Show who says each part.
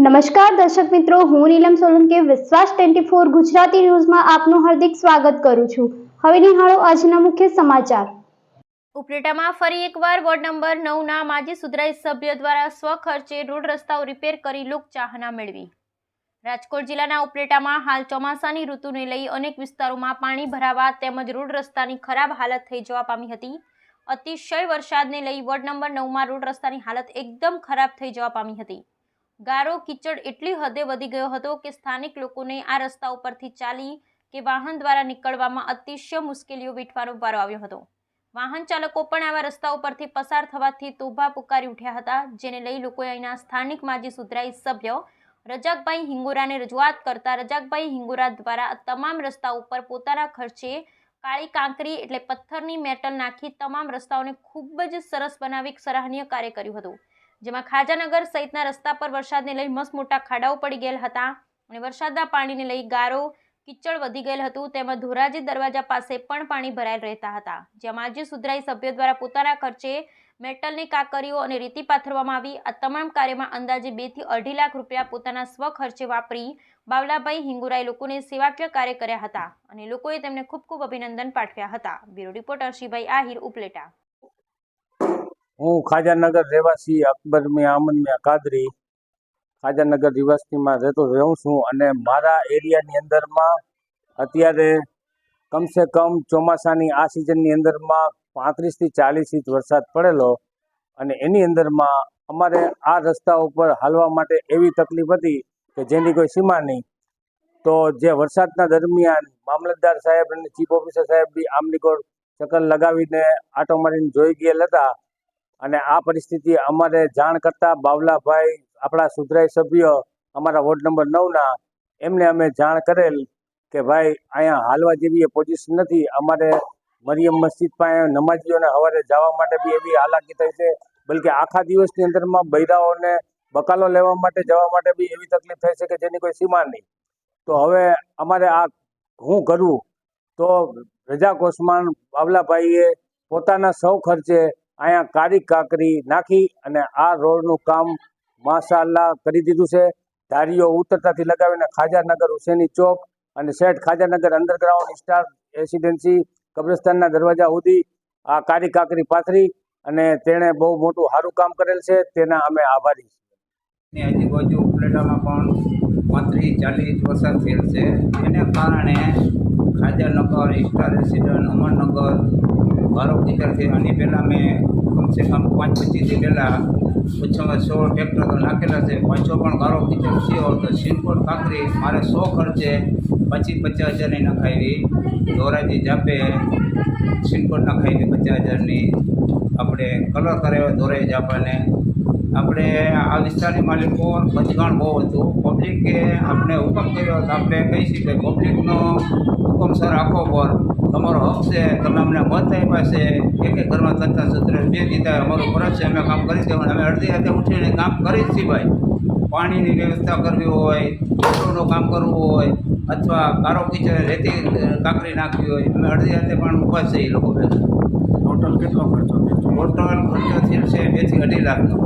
Speaker 1: નમસ્કાર દર્શક મિત્રો, હું નીલમ સોલંકી વિશ્વાસ 24 ગુજરાતી ન્યૂઝમાં આપનું હાર્દિક સ્વાગત કરું છું। હવે નિહાળો આજના મુખ્ય સમાચાર।
Speaker 2: ઉપલેટામાં ફરી એકવાર વોર્ડ નંબર 9ના માજી સુધરાઈ સભ્ય દ્વારા સ્વખર્ચે રોડ રસ્તાઓ રિપેર કરી લોકચાહના મેળવી। રાજકોટ જિલ્લાના ઉપલેટામાં હાલ ચોમાસાની ઋતુને લઈ અનેક વિસ્તારોમાં પાણી ભરાવા તેમજ રોડ રસ્તાની ખરાબ હાલત થઈ જવા પામી હતી। અતિશય વરસાદને લઈ વોર્ડ નંબર 9માં રોડ રસ્તાની હાલત એકદમ ખરાબ થઈ જવા પામી હતી। ગારો કીચડ એટલી હદે વધી ગયો હતો કે સ્થાનિક લોકોને આ રસ્તા ઉપરથી ચાલી કે વાહન દ્વારા નીકળવામાં અતિશય મુશ્કેલીઓ વેઠવાનો વારો આવ્યો હતો। વાહન ચાલકો પણ આવા રસ્તા ઉપરથી પસાર થવાથી તોબા પુકારી ઉઠ્યા હતા, જેને લઈ લોકોએ અહીંના સ્થાનિક માજી સુધરાઈ સભ્ય રજાકભાઈ હિંગોરાને રજૂઆત કરતા રજાકભાઈ હિંગોરા દ્વારા તમામ રસ્તા ઉપર પોતાના ખર્ચે કાળી કાંકરી એટલે પથ્થરની મેટલ નાખી તમામ રસ્તાઓને ખૂબ જ સરસ બનાવી સરાહનીય કાર્ય કર્યું હતું, જેમાં ખાજાનગર સહિતના રસ્તા પર વરસાદને લઈ મસ્ત મોટા ખાડાઓ પડી ગયેલ હતા અને વરસાદના પાણીને લઈ ગારો કીચડ વધી ગયેલ હતું, તેમજ ધોરાજી દરવાજા પાસે પણ પાણી ભરાયેલ રહેતા હતા। જ્યાં માજી સુધરાઈ સભ્ય દ્વારા પોતાના ખર્ચે મેટલની કાંકરીઓ અને રેતી પાથરવામાં આવી। આ તમામ કાર્યમાં અંદાજે 2 થી 2.5 લાખ રૂપિયા પોતાના સ્વ ખર્ચે વાપરી બાવલાભાઈ હિંગોરાએ લોકોને સેવાકીય કાર્ય કર્યા હતા અને લોકોએ તેમને ખૂબ ખૂબ અભિનંદન પાઠવ્યા હતા। Bureau reporter Shribhai Ahir, Upleta.
Speaker 3: હું ખાજાનગર રહેવાસી અકબર મિયા અમન મિયા કાદરી ખાજાનગર રિવાસતીમાં રહું છું અને મારા એરિયાની અંદરમાં અત્યારે કમસે કમ ચોમાસાની આ સિઝનની અંદરમાં 35 થી 40 ઇંચ વરસાદ પડેલો અને એની અંદરમાં અમારે આ રસ્તા ઉપર હાલવા માટે એવી તકલીફ હતી કે જેની કોઈ સીમા નહીં। તો જે વરસાદના દરમિયાન મામલતદાર સાહેબ અને ચીફ ઓફિસર સાહેબ બી આમની કોર ચક્કર લગાવીને આટો મારીને જોઈ ગયેલ હતા અને આ પરિસ્થિતિ અમારે જાણ કરતા બાવલાભાઈ આપણા સુધરાઈ સભ્ય અમારા વોર્ડ નંબર 9ના એમને અમે જાણ કરેલ કે ભાઈ અહીંયા હાલવા જેવી પોઝિશન નથી। અમારે મરિયમ મસ્જિદ પાસે નમાજીઓને સવારે જવા માટે બી એવી હાલાકી થઈ છે, બલકે આખા દિવસની અંદરમાં બૈરાઓને બકાલો લેવા માટે જવા માટે બી એવી તકલીફ થઈ છે કે જેની કોઈ સીમા નહીં। તો હવે અમારે આ હું કરું તો રજાક ઓસમાન બાવલાભાઈએ પોતાના સૌ ખર્ચે અહીંયા કાળી કાંકરી નાખી અને આ રોડનું કામ માશાઅલ્લાહ કરી દીધું છે। ધારીઓ ઉતરતાથી લગાવીને ખાજાનગર હુસેની ચોક અને શેઠ ખાજાનગર અંડરગ્રાઉન્ડ સ્ટાર રેસિડેન્સી કબ્રસ્તાનના દરવાજા સુધી આ કાળી કાંકરી પાથરી અને તેણે બહુ મોટું સારું કામ કરેલ છે, તેના અમે આભારી છીએ।
Speaker 4: આજુબાજુ ઉપલેટામાં પણ 35-40 ઇંચ વરસાદ થયેલ છે, એને કારણે ખાજાનગર સ્ટાર રેસિડન્ટ અમરનગર ગારો કીચડથી આની પહેલાં મેં કમસે કમ 5-25 દી પહેલાં ઓછામાં 100 ટ્રેક્ટર તો નાખેલા છે, પાછો પણ ગારો કીચડ થયો તો સિનકોટ કાંકરી મારે 100 ખર્ચે 25-50 હજારની નખાવી। ધોરાજી જાપે સિનકોટ નખાવી 50 હજારની, આપણે કલર કરાવ્યો ધોરાજી જાપાને। આપણે આ વિસ્તારની માલિકો બચગાણ બહુ હતું, પબ્લિકે આપણે હુકમ કર્યો તો આપણે કહી શકીએ પબ્લિકનો હુકમ સર આખો પર તમારો હક છે, તમે અમને મત આપ્યા છે, એક ઘરમાં તંત્ર સૂત્ર 2 દીધા અમારું ફરજ છે, અમે કામ કરી દેવાનું। અમે અડધી રાતે ઉઠીને કામ કરી જ છીએ ભાઈ। પાણીની વ્યવસ્થા કરવી હોય, પેટ્રોલનું કામ કરવું હોય અથવા ગારો કીચડ રેતી કાંકરી નાખવી હોય, અમે અડધી રાતે પણ ઊભા છે એ લોકો ભેગા।
Speaker 3: ટોટલ કેટલો ખર્ચો?
Speaker 4: ટોટલ ખર્ચો થયેલ છે 2 થી 2.5 લાખનો।